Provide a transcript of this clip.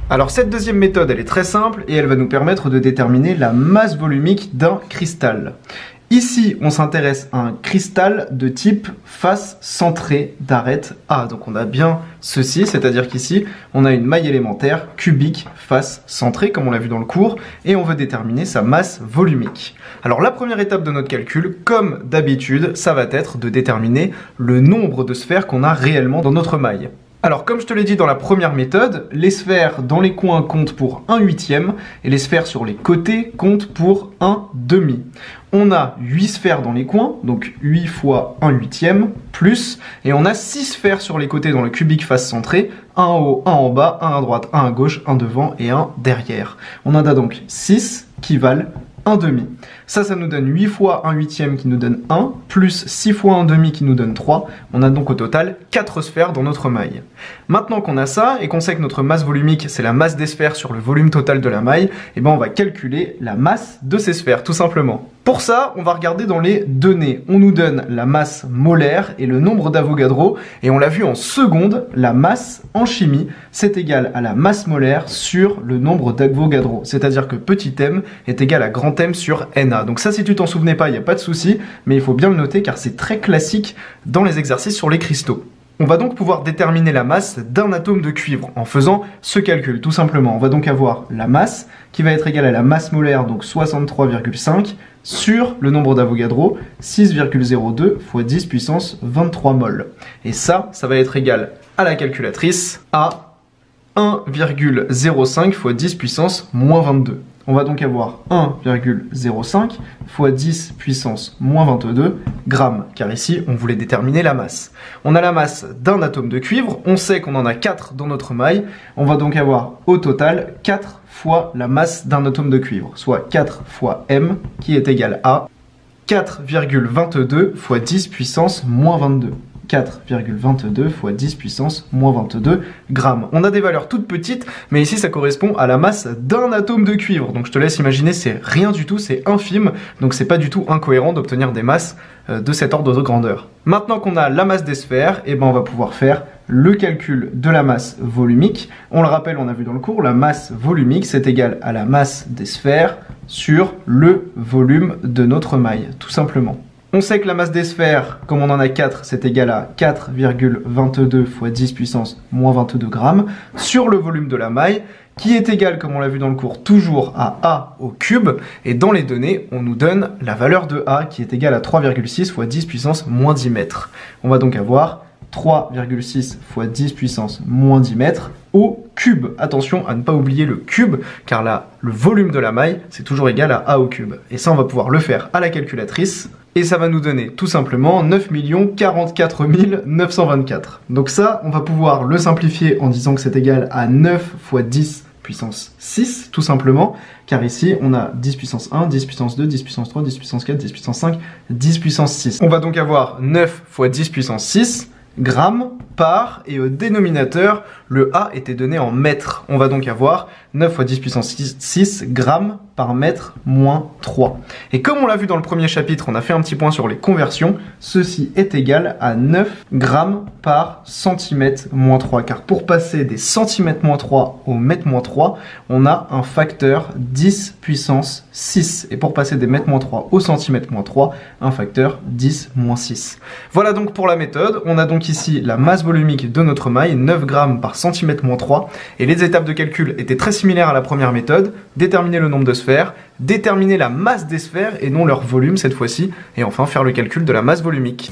Alors cette deuxième méthode, elle est très simple et elle va nous permettre de déterminer la masse volumique d'un cristal. Ici, on s'intéresse à un cristal de type face centrée d'arête A. Donc on a bien ceci, c'est-à-dire qu'ici, on a une maille élémentaire cubique face centrée, comme on l'a vu dans le cours, et on veut déterminer sa masse volumique. Alors la première étape de notre calcul, comme d'habitude, ça va être de déterminer le nombre de sphères qu'on a réellement dans notre maille. Alors comme je te l'ai dit dans la première méthode, les sphères dans les coins comptent pour 1/8 et les sphères sur les côtés comptent pour 1/2. On a 8 sphères dans les coins, donc 8 fois 1/8 plus, et on a 6 sphères sur les côtés dans le cubique face centrée, 1 en haut, 1 en bas, 1 à droite, 1 à gauche, 1 devant et 1 derrière. On en a donc 6 qui valent 1/2. Ça nous donne 8 fois 1/8 qui nous donne 1, plus 6 fois 1/2 qui nous donne 3. On a donc au total 4 sphères dans notre maille. Maintenant qu'on a ça, et qu'on sait que notre masse volumique, c'est la masse des sphères sur le volume total de la maille, et ben on va calculer la masse de ces sphères, tout simplement. Pour ça, on va regarder dans les données. On nous donne la masse molaire et le nombre d'Avogadro, et on l'a vu en seconde, la masse en chimie, c'est égal à la masse molaire sur le nombre d'Avogadro. C'est-à-dire que petit m est égal à grand M sur Na. Donc ça, si tu t'en souvenais pas, il n'y a pas de souci, mais il faut bien le noter car c'est très classique dans les exercices sur les cristaux. On va donc pouvoir déterminer la masse d'un atome de cuivre en faisant ce calcul, tout simplement. On va donc avoir la masse qui va être égale à la masse molaire, donc 63,5, sur le nombre d'Avogadro, 6,02 fois 10 puissance 23 mol. Et ça va être égal à la calculatrice à 1,05 fois 10 puissance moins 22. On va donc avoir 1,05 fois 10 puissance moins 22 grammes, car ici, on voulait déterminer la masse. On a la masse d'un atome de cuivre, on sait qu'on en a 4 dans notre maille, on va donc avoir au total 4 fois la masse d'un atome de cuivre, soit 4 fois m, qui est égal à 4,22 fois 10 puissance moins 22. 4,22 fois 10 puissance moins 22 grammes. On a des valeurs toutes petites, mais ici ça correspond à la masse d'un atome de cuivre. Donc je te laisse imaginer, c'est rien du tout, c'est infime, donc c'est pas du tout incohérent d'obtenir des masses de cet ordre de grandeur. Maintenant qu'on a la masse des sphères, et ben on va pouvoir faire le calcul de la masse volumique. On le rappelle, on a vu dans le cours, la masse volumique c'est égal à la masse des sphères sur le volume de notre maille, tout simplement. On sait que la masse des sphères, comme on en a 4, c'est égal à 4,22 fois 10 puissance moins 22 grammes sur le volume de la maille, qui est égal, comme on l'a vu dans le cours, toujours à A au cube. Et dans les données, on nous donne la valeur de A qui est égale à 3,6 fois 10 puissance moins 10 mètres. On va donc avoir 3,6 fois 10 puissance moins 10 mètres au cube. Attention à ne pas oublier le cube, car là, le volume de la maille, c'est toujours égal à A au cube. Et ça, on va pouvoir le faire à la calculatrice. Et ça va nous donner tout simplement 9 044 924. Donc ça, on va pouvoir le simplifier en disant que c'est égal à 9 fois 10 puissance 6, tout simplement, car ici, on a 10 puissance 1, 10 puissance 2, 10 puissance 3, 10 puissance 4, 10 puissance 5, 10 puissance 6. On va donc avoir 9 fois 10 puissance 6 grammes par, et au dénominateur, le A était donné en mètres. On va donc avoir 9 fois 10 puissance 6 grammes par mètre moins 3. Et comme on l'a vu dans le premier chapitre, on a fait un petit point sur les conversions, ceci est égal à 9 grammes par centimètre moins 3. Car pour passer des centimètres moins 3 au mètre moins 3, on a un facteur 10 puissance 6. Et pour passer des mètres moins 3 au centimètre moins 3, un facteur 10 moins 6. Voilà donc pour la méthode. On a donc ici la masse volumique de notre maille, 9 grammes par centimètre moins 3. Et les étapes de calcul étaient très similaires à la première méthode. Déterminer le nombre de sphères, déterminer la masse des sphères et non leur volume cette fois-ci, et enfin faire le calcul de la masse volumique.